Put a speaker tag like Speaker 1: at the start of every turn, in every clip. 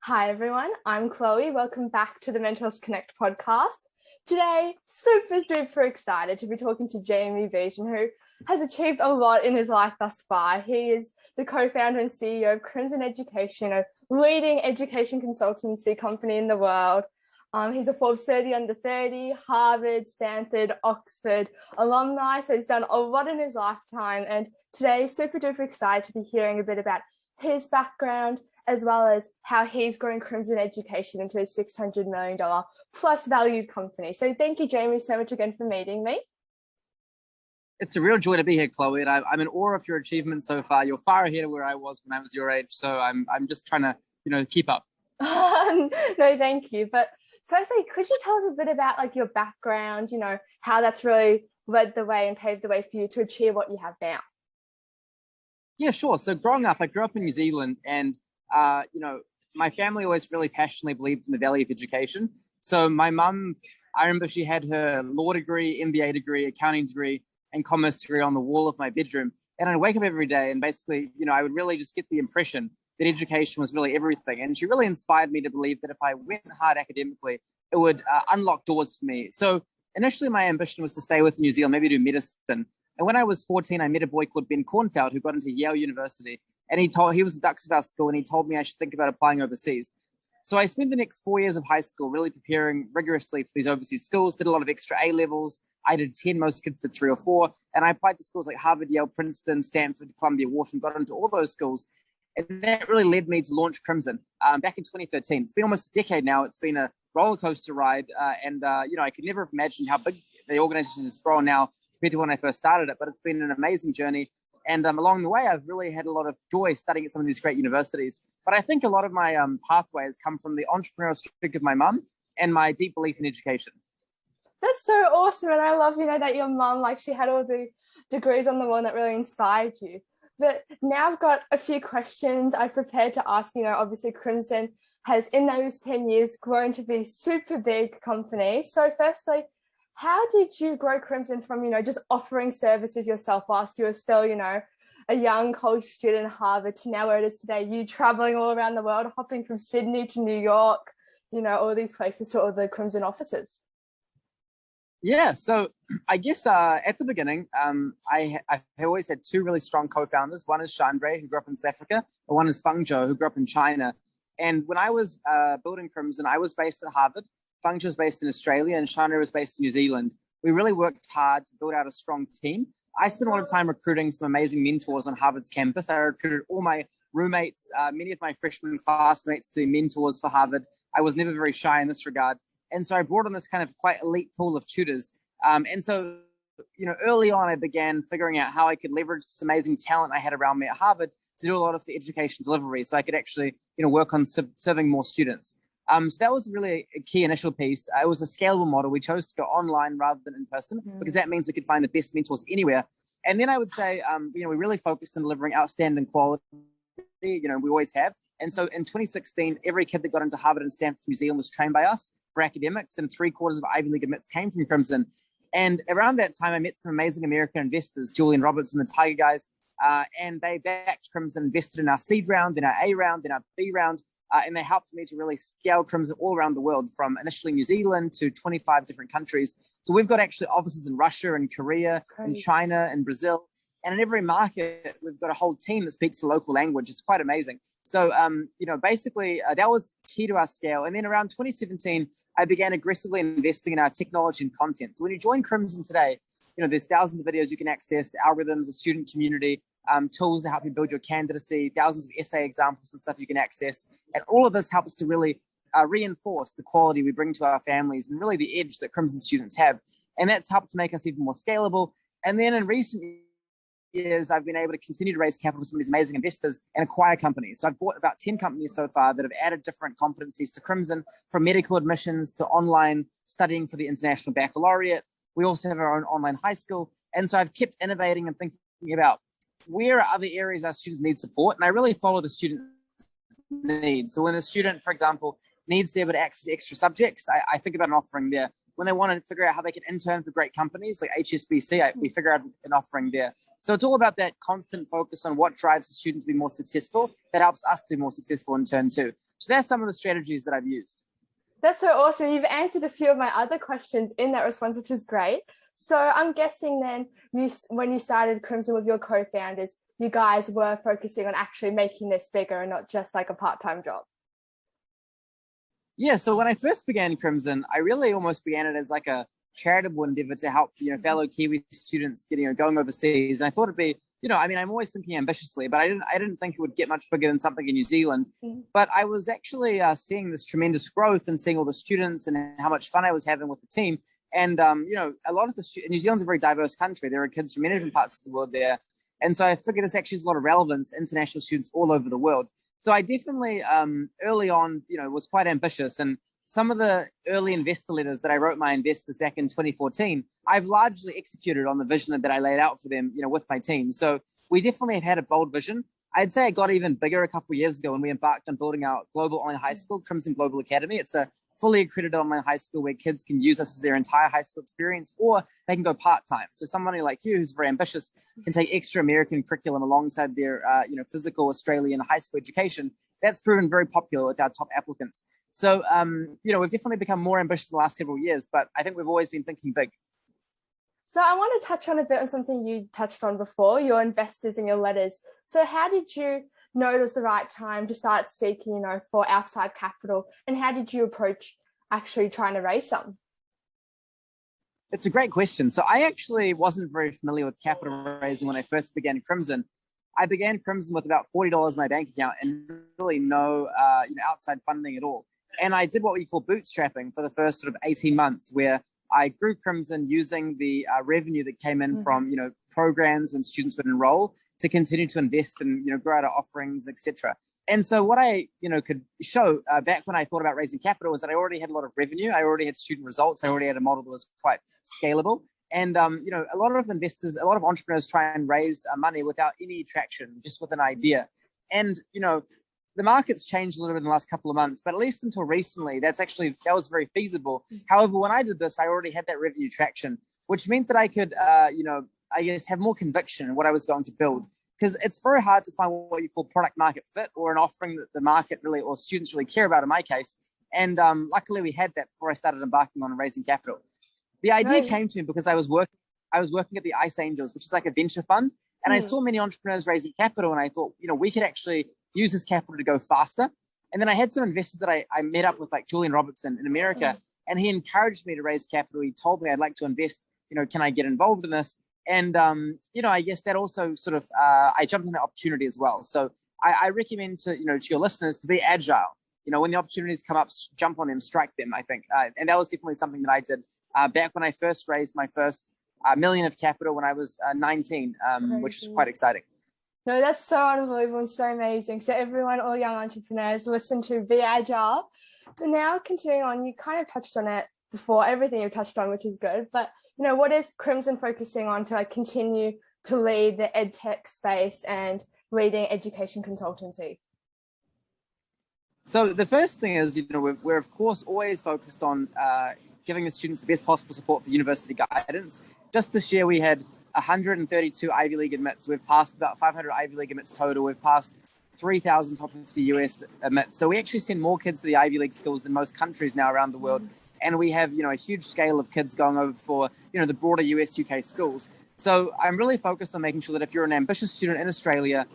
Speaker 1: Hi everyone, I'm Chloe. Welcome back to the Mentors Connect podcast. Today, super duper excited to be talking to Jamie Beaton, who has achieved a lot in his life thus far. He is the co-founder and CEO of Crimson Education, a leading education consultancy company in the world. He's a Forbes 30 under 30, Harvard, Stanford, Oxford alumni, so he's done a lot in his lifetime. And today, super duper excited to be hearing a bit about his background, as well as how he's grown Crimson Education into a $600 million plus valued company. So thank you, Jamie, so much again for meeting me.
Speaker 2: It's a real joy to be here, Chloe, and I'm in awe of your achievements so far. You're far ahead of where I was when I was your age, so I'm just trying to, keep up.
Speaker 1: No, thank you. But firstly, could you tell us a bit about your background, how that's really led the way and paved the way for you to achieve what you have now?
Speaker 2: Yeah, sure. So growing up, I grew up in New Zealand, and my family always really passionately believed in the value of education. So my mum, I remember she had her law degree, MBA degree, accounting degree, and commerce degree on the wall of my bedroom. And I'd wake up every day and basically, I would really just get the impression that education was really everything. And she really inspired me to believe that if I went hard academically, it would unlock doors for me. So initially my ambition was to stay with New Zealand, maybe do medicine. And when I was 14, I met a boy called Ben Kornfeld who got into Yale University. And he was the dux of our school, and he told me I should think about applying overseas. So I spent the next 4 years of high school really preparing rigorously for these overseas schools, did a lot of extra A-levels. I did 10, most kids did 3 or 4. And I applied to schools like Harvard, Yale, Princeton, Stanford, Columbia, Wharton, got into all those schools. And that really led me to launch Crimson back in 2013. It's been almost a decade now. It's been a roller coaster ride. I could never have imagined how big the organization has grown now compared to when I first started it. But it's been an amazing journey. And along the way, I've really had a lot of joy studying at some of these great universities. But I think a lot of my pathway has come from the entrepreneurial streak of my mum and my deep belief in education.
Speaker 1: That's so awesome. And I love, that your mum, she had all the degrees on the wall that really inspired you. But now I've got a few questions I've prepared to ask. Obviously Crimson has in those 10 years grown to be super big company. So firstly, how did you grow Crimson from, just offering services yourself whilst you were still, a young college student at Harvard to now where it is today, you traveling all around the world, hopping from Sydney to New York, all these places to all the Crimson offices?
Speaker 2: Yeah, so I guess at the beginning, I always had 2 really strong co-founders. One is Chandra, who grew up in South Africa, and one is Fangzhou, who grew up in China. And when I was building Crimson, I was based at Harvard. Fangzhou was based in Australia, and Chandra was based in New Zealand. We really worked hard to build out a strong team. I spent a lot of time recruiting some amazing mentors on Harvard's campus. I recruited all my roommates, many of my freshman classmates to be mentors for Harvard. I was never very shy in this regard. And so I brought on this kind of quite elite pool of tutors. Early on, I began figuring out how I could leverage this amazing talent I had around me at Harvard to do a lot of the education delivery so I could actually, work on serving more students. So that was really a key initial piece. It was a scalable model. We chose to go online rather than in person because that means we could find the best mentors anywhere. And then I would say, we really focused on delivering outstanding quality. We always have. And so in 2016, every kid that got into Harvard and Stanford New Zealand was trained by us for academics, and 3/4 of Ivy League admits came from Crimson. And around that time, I met some amazing American investors, Julian Roberts and the Tiger Guys, and they backed Crimson, invested in our seed round, then our A round, then our B round. And they helped me to really scale Crimson all around the world, from initially New Zealand to 25 different countries. So we've got actually offices in Russia and Korea and China and Brazil. And in every market, we've got a whole team that speaks the local language. It's quite amazing. So, basically that was key to our scale. And then around 2017, I began aggressively investing in our technology and content. So when you join Crimson today, there's thousands of videos you can access, algorithms, a student community, tools to help you build your candidacy, thousands of essay examples and stuff you can access. And all of this helps to really reinforce the quality we bring to our families and really the edge that Crimson students have. And that's helped to make us even more scalable. And then in recent years, I've been able to continue to raise capital from some of these amazing investors and acquire companies. So I've bought about 10 companies so far that have added different competencies to Crimson, from medical admissions to online studying for the International Baccalaureate. We also have our own online high school. And so I've kept innovating and thinking about where are other areas our students need support. And I really follow the student's needs. So when a student, for example, needs to be able to access extra subjects, I think about an offering there. When they want to figure out how they can intern for great companies like HSBC, we figure out an offering there. So it's all about that constant focus on what drives the student to be more successful. That helps us to be more successful in turn too. So that's some of the strategies that I've used.
Speaker 1: That's so awesome. You've answered a few of my other questions in that response, which is great. So I'm guessing then when you started Crimson with your co-founders, you guys were focusing on actually making this bigger and not just like a part-time job.
Speaker 2: Yeah, so when I first began Crimson, I really almost began it as like a charitable endeavor to help, fellow Kiwi students getting going overseas. And I thought it'd be, I'm always thinking ambitiously, but I didn't think it would get much bigger than something in New Zealand. Mm-hmm. But I was actually seeing this tremendous growth and seeing all the students and how much fun I was having with the team. And, a lot of New Zealand's a very diverse country. There are kids from many different parts of the world there. And so I figured this actually has a lot of relevance to international students all over the world. So I definitely, early on, was quite ambitious. And some of the early investor letters that I wrote my investors back in 2014, I've largely executed on the vision that I laid out for them, with my team. So we definitely have had a bold vision. I'd say it got even bigger a couple of years ago when we embarked on building our global online high school, Crimson Global Academy. It's a fully accredited online high school where kids can use us as their entire high school experience, or they can go part-time. So somebody like you who's very ambitious can take extra American curriculum alongside their, physical Australian high school education. That's proven very popular with our top applicants. So, we've definitely become more ambitious in the last several years, but I think we've always been thinking big.
Speaker 1: So I want to touch on a bit on something you touched on before, your investors and your letters. So how did you know it was the right time to start seeking, for outside capital? And how did you approach actually trying to raise some?
Speaker 2: It's a great question. So I actually wasn't very familiar with capital raising when I first began Crimson. I began Crimson with about $40 in my bank account and really no outside funding at all. And I did what we call bootstrapping for the first sort of 18 months, where I grew Crimson using the revenue that came in from, programs when students would enroll to continue to invest and, grow out our offerings, etc. And so what I, could show back when I thought about raising capital was that I already had a lot of revenue. I already had student results. I already had a model that was quite scalable. And, a lot of investors, a lot of entrepreneurs try and raise money without any traction, just with an idea. And, the market's changed a little bit in the last couple of months, but at least until recently, that was very feasible. However, when I did this, I already had that revenue traction, which meant that I could, have more conviction in what I was going to build. Because it's very hard to find what you call product market fit, or an offering that the market really, or students really care about in my case. And luckily we had that before I started embarking on raising capital. The idea came to me because I was working at the Ice Angels, which is like a venture fund. And I saw many entrepreneurs raising capital, and I thought, we could actually use this capital to go faster. And then I had some investors that I met up with, like Julian Robertson in America, and he encouraged me to raise capital. He told me I'd like to invest, can I get involved in this? And, I guess that also sort of, I jumped on the opportunity as well. So I recommend to your listeners to be agile. When the opportunities come up, jump on them, strike them, I think. And that was definitely something that I did back when I first raised my first million of capital when I was 19, which was quite exciting.
Speaker 1: No, that's so unbelievable and so amazing. So everyone, all young entrepreneurs, listen to Be Agile. But now continuing on, you kind of touched on it before, everything you've touched on, which is good. But, what is Crimson focusing on to continue to lead the EdTech space and leading education consultancy?
Speaker 2: So the first thing is, we're of course always focused on giving the students the best possible support for university guidance. Just this year, we had 132 Ivy League admits. We've passed about 500 Ivy League admits total. We've passed 3,000 top 50 US admits. So we actually send more kids to the Ivy League schools than most countries now around the world. And we have, a huge scale of kids going over for, the broader US, UK schools. So I'm really focused on making sure that if you're an ambitious student in Australia,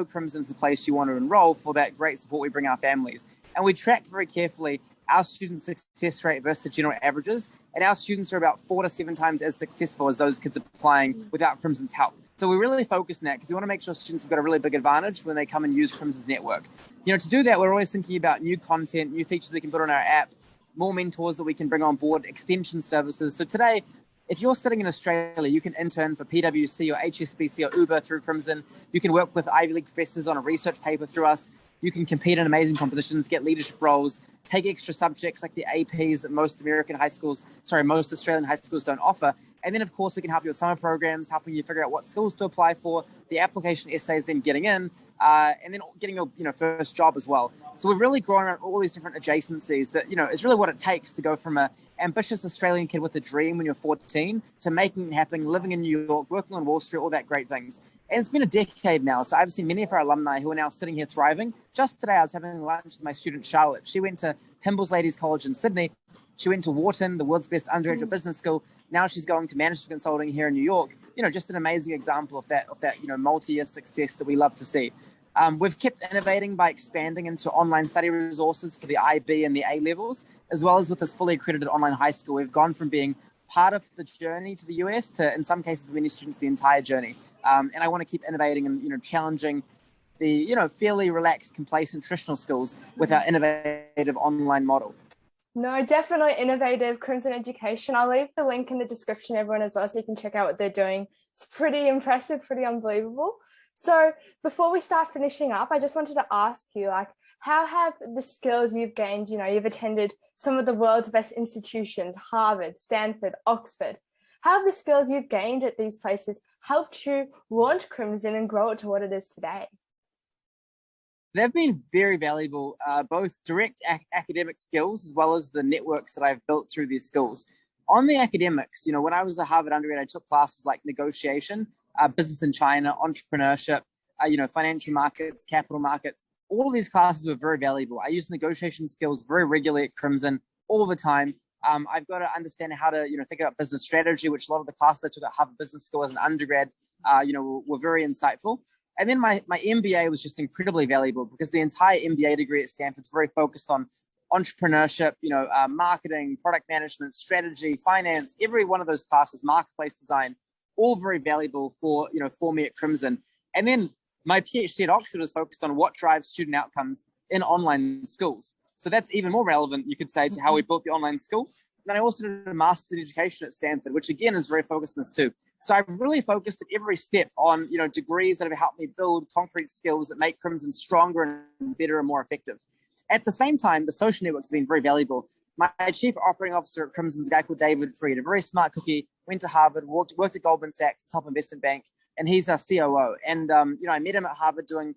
Speaker 2: Crimson's the place you want to enroll for that great support we bring our families. And we track very carefully our student success rate versus the general averages. And our students are about 4 to 7 times as successful as those kids applying without Crimson's help. So we really focus on that because we want to make sure students have got a really big advantage when they come and use Crimson's network. To do that, we're always thinking about new content, new features we can put on our app, more mentors that we can bring on board, extension services. So today, if you're sitting in Australia, you can intern for PwC or HSBC or Uber through Crimson. You can work with Ivy League professors on a research paper through us. You can compete in amazing competitions, get leadership roles, take extra subjects like the APs that most Australian high schools don't offer. And then, of course, we can help you with summer programs, helping you figure out what schools to apply for, the application essays, then getting in, and then getting your first job as well. So we've really grown around all these different adjacencies that is really what it takes to go from a ambitious Australian kid with a dream when you're 14 to making it happen, living in New York, working on Wall Street, all that great things. And it's been a decade now. So I've seen many of our alumni who are now sitting here thriving. Just today, I was having lunch with my student, Charlotte. She went to Pimble's Ladies College in Sydney. She went to Wharton, the world's best undergraduate business school. Now she's going to management consulting here in New York. Just an amazing example of that multi-year success that we love to see. We've kept innovating by expanding into online study resources for the IB and the A levels, as well as with this fully accredited online high school. We've gone from being part of the journey to the US to, in some cases, for many students, the entire journey. And I want to keep innovating and challenging the fairly relaxed, complacent traditional schools with our innovative online model.
Speaker 1: No, definitely innovative. Crimson Education. I'll leave the link in the description, everyone, as well, so you can check out what they're doing. It's pretty impressive, pretty unbelievable. So before we start finishing up, I just wanted to ask you, how have the skills you've gained, you've attended some of the world's best institutions, Harvard, Stanford, Oxford. How have the skills you've gained at these places helped you launch Crimson and grow it to what it is today?
Speaker 2: They've been very valuable, both direct academic skills as well as the networks that I've built through these schools. On the academics, when I was a Harvard undergrad, I took classes like negotiation, business in China, entrepreneurship, financial markets, capital markets. All of these classes were very valuable. I use negotiation skills very regularly at Crimson all the time. I've got to understand how to, think about business strategy, which a lot of the classes I took at Harvard Business School as an undergrad, were very insightful. And then my MBA was just incredibly valuable because the entire MBA degree at Stanford is very focused on entrepreneurship, marketing, product management, strategy, finance. Every one of those classes, marketplace design, all very valuable for me at Crimson. And then my PhD at Oxford was focused on what drives student outcomes in online schools. So that's even more relevant, you could say, to how we built the online school. And then I also did a master's in education at Stanford, which again is very focused on this too. So I've really focused at every step on, degrees that have helped me build concrete skills that make Crimson stronger and better and more effective. At the same time, the social networks have been very valuable. My chief operating officer at Crimson is a guy called David Fried, a very smart cookie, went to Harvard, worked at Goldman Sachs, top investment bank, and he's our COO. And, I met him at Harvard doing,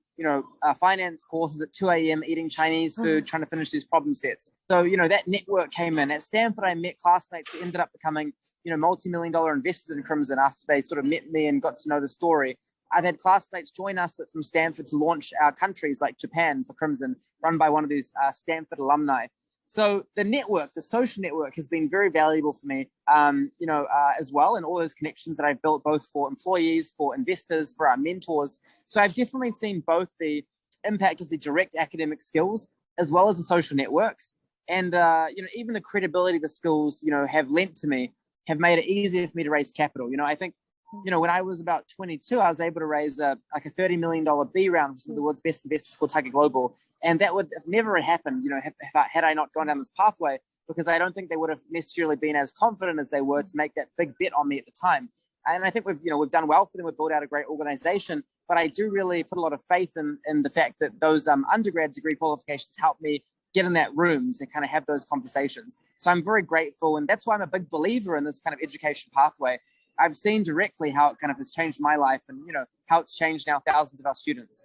Speaker 2: finance courses at 2 a.m., eating Chinese food, trying to finish these problem sets. So, that network came in. At Stanford, I met classmates who ended up becoming, multi-million-dollar investors in Crimson after they sort of met me and got to know the story. I've had classmates join us from Stanford to launch our countries like Japan for Crimson, run by one of these Stanford alumni. So the social network has been very valuable for me, as well, and all those connections that I've built both for employees, for investors, for our mentors. So I've definitely seen both the impact of the direct academic skills as well as the social networks. And, even the credibility the schools, have lent to me have made it easier for me to raise capital. I think, when I was about 22, I was able to raise a $30 million B round from some of the world's best investors called Tiger Global. And that would have never happened, had I not gone down this pathway, because I don't think they would have necessarily been as confident as they were to make that big bet on me at the time. And I think we've done well for them. We've built out a great organization, but I do really put a lot of faith in the fact that those undergrad degree qualifications helped me get in that room to kind of have those conversations. So I'm very grateful. And that's why I'm a big believer in this kind of education pathway. I've seen directly how it kind of has changed my life and, how it's changed now thousands of our students.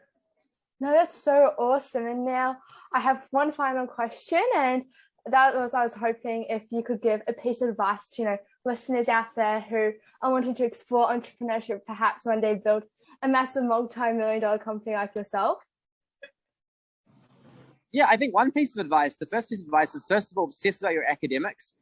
Speaker 1: No, that's so awesome. And now I have one final question, and that was, I was hoping if you could give a piece of advice to, listeners out there who are wanting to explore entrepreneurship, perhaps one day build a massive multi-million-dollar company like yourself.
Speaker 2: Yeah, I think one piece of advice, the first piece of advice is, first of all, obsess about your academics.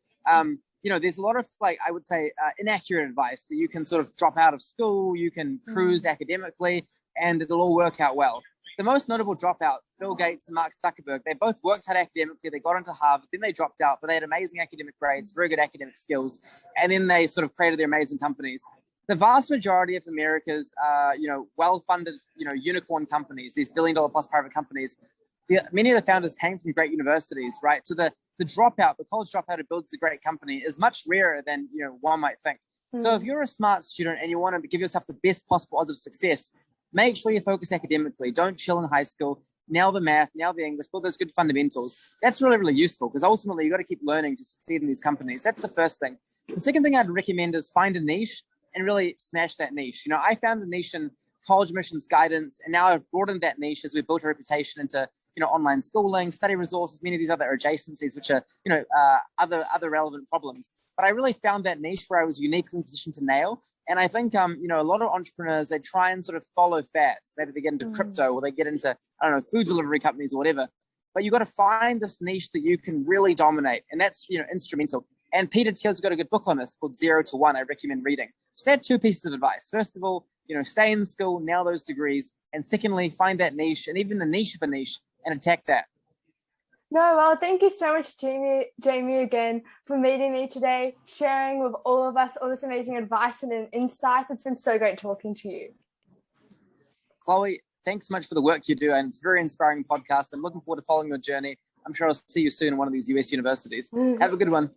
Speaker 2: There's a lot of, I would say, inaccurate advice that you can sort of drop out of school, you can cruise academically, and it'll all work out well. The most notable dropouts, Bill Gates and Mark Zuckerberg, they both worked hard academically. They got into Harvard, then they dropped out, but they had amazing academic grades, very good academic skills, and then they sort of created their amazing companies. The vast majority of America's, well-funded, unicorn companies, these billion-dollar plus private companies, many of the founders came from great universities, right? So the dropout, the college dropout who builds a great company is much rarer than one might think. So if you're a smart student and you want to give yourself the best possible odds of success, make sure you focus academically. Don't chill in high school. Nail the math, nail the English, build those good fundamentals. That's really, really useful because ultimately you got to keep learning to succeed in these companies. That's the first thing. The second thing I'd recommend is find a niche and really smash that niche. I found a niche in college admissions guidance, and now I've broadened that niche as we've built a reputation into online schooling, study resources, many of these other adjacencies, which are other relevant problems. But I really found that niche where I was uniquely positioned to nail. And I think a lot of entrepreneurs, they try and sort of follow fads. Maybe they get into crypto, or they get into food delivery companies or whatever. But you've got to find this niche that you can really dominate, and that's instrumental. And Peter Thiel's got a good book on this called 0 to 1. I recommend reading. So there are two pieces of advice. First of all, stay in school, nail those degrees. And secondly, find that niche, and even the niche of a niche, and attack that.
Speaker 1: No, well, thank you so much, Jamie, again, for meeting me today, sharing with all of us all this amazing advice and insights. It's been so great talking to you.
Speaker 2: Chloe, thanks so much for the work you do, and it's a very inspiring podcast. I'm looking forward to following your journey. I'm sure I'll see you soon in one of these US universities. Have a good one.